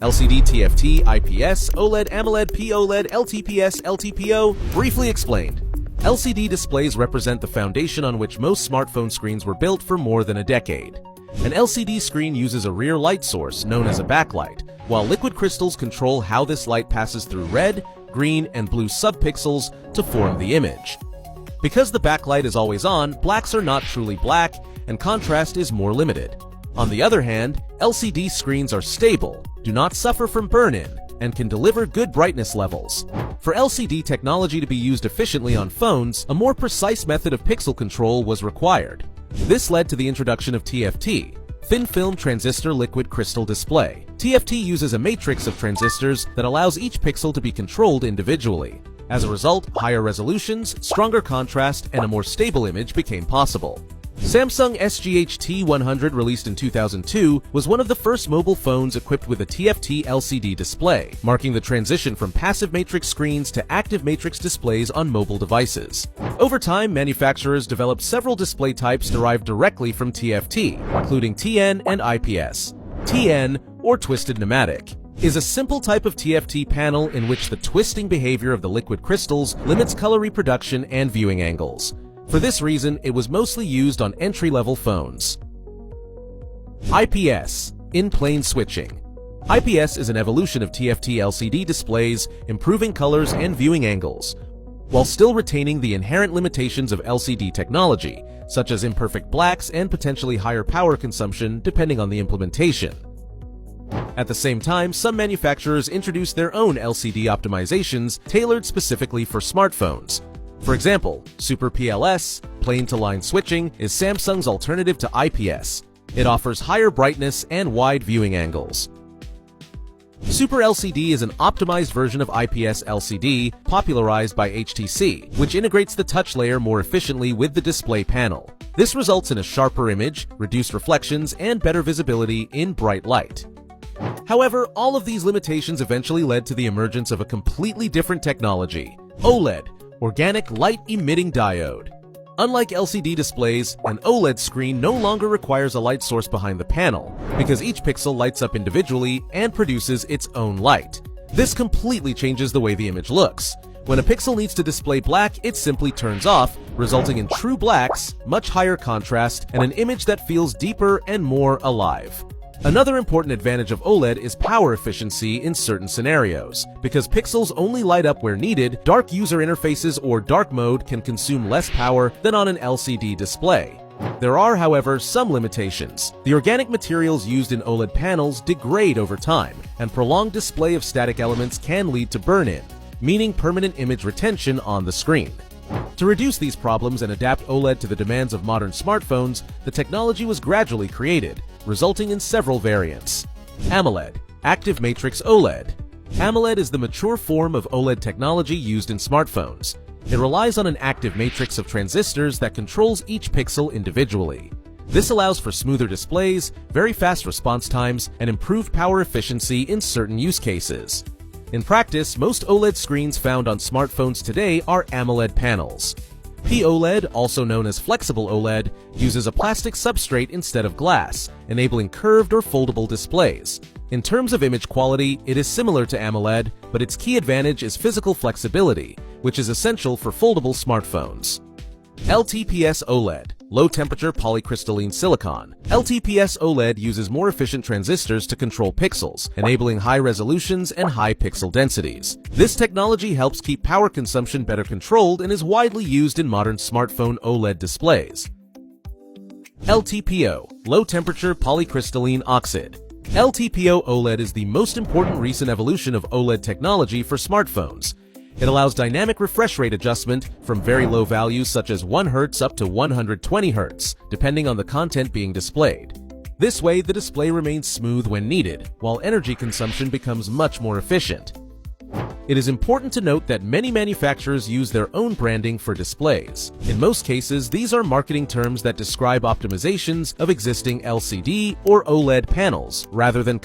LCD, TFT, IPS, OLED, AMOLED, POLED, LTPS, LTPO. Briefly explained, LCD displays represent the foundation on which most smartphone screens were built for more than a decade. An LCD screen uses a rear light source known as a backlight, while liquid crystals control how this light passes through red, green, and blue subpixels to form the image. Because the backlight is always on, blacks are not truly black, and contrast is more limited. On the other hand, LCD screens are stable, do not suffer from burn-in, and can deliver good brightness levels. For LCD technology to be used efficiently on phones, a more precise method of pixel control was required. This led to the introduction of TFT, Thin Film Transistor Liquid Crystal Display. TFT uses a matrix of transistors that allows each pixel to be controlled individually. As a result, higher resolutions, stronger contrast, and a more stable image became possible. Samsung SGH-T100, released in 2002, was one of the first mobile phones equipped with a TFT LCD display, marking the transition from passive matrix screens to active matrix displays on mobile devices. Over time, manufacturers developed several display types derived directly from TFT, including TN and IPS. TN, or twisted pneumatic, is a simple type of TFT panel in which the twisting behavior of the liquid crystals limits color reproduction and viewing angles. For this reason, it was mostly used on entry-level phones. IPS, in-plane switching. IPS is an evolution of TFT LCD displays, improving colors and viewing angles, while still retaining the inherent limitations of LCD technology, such as imperfect blacks and potentially higher power consumption depending on the implementation. At the same time, some manufacturers introduced their own LCD optimizations tailored specifically for smartphones. For example, Super PLS, plane-to-line switching, is Samsung's alternative to IPS. It offers higher brightness and wide viewing angles. Super LCD is an optimized version of IPS LCD, popularized by HTC, which integrates the touch layer more efficiently with the display panel. This results in a sharper image, reduced reflections, and better visibility in bright light. However, all of these limitations eventually led to the emergence of a completely different technology: OLED, Organic Light Emitting Diode. Unlike LCD displays, an OLED screen no longer requires a light source behind the panel, because each pixel lights up individually and produces its own light. This completely changes the way the image looks. When a pixel needs to display black, it simply turns off, resulting in true blacks, much higher contrast, and an image that feels deeper and more alive. Another important advantage of OLED is power efficiency in certain scenarios. Because pixels only light up where needed, dark user interfaces or dark mode can consume less power than on an LCD display. There are, however, some limitations. The organic materials used in OLED panels degrade over time, and prolonged display of static elements can lead to burn-in, meaning permanent image retention on the screen. To reduce these problems and adapt OLED to the demands of modern smartphones, the technology was gradually created, resulting in several variants. AMOLED, Active Matrix OLED. AMOLED is the mature form of OLED technology used in smartphones. It relies on an active matrix of transistors that controls each pixel individually. This allows for smoother displays, very fast response times, and improved power efficiency in certain use cases. In practice, most OLED screens found on smartphones today are AMOLED panels. POLED, also known as flexible OLED, uses a plastic substrate instead of glass, enabling curved or foldable displays. In terms of image quality, it is similar to AMOLED, but its key advantage is physical flexibility, which is essential for foldable smartphones. LTPS OLED, Low Temperature Polycrystalline Silicon. LTPS OLED uses more efficient transistors to control pixels, enabling high resolutions and high pixel densities. This technology helps keep power consumption better controlled and is widely used in modern smartphone OLED displays. LTPO, Low Temperature Polycrystalline Oxide. LTPO OLED is the most important recent evolution of OLED technology for smartphones. It allows dynamic refresh rate adjustment from very low values such as 1 Hz up to 120 Hz, depending on the content being displayed. This way, the display remains smooth when needed, while energy consumption becomes much more efficient. It is important to note that many manufacturers use their own branding for displays. In most cases, these are marketing terms that describe optimizations of existing LCD or OLED panels, rather than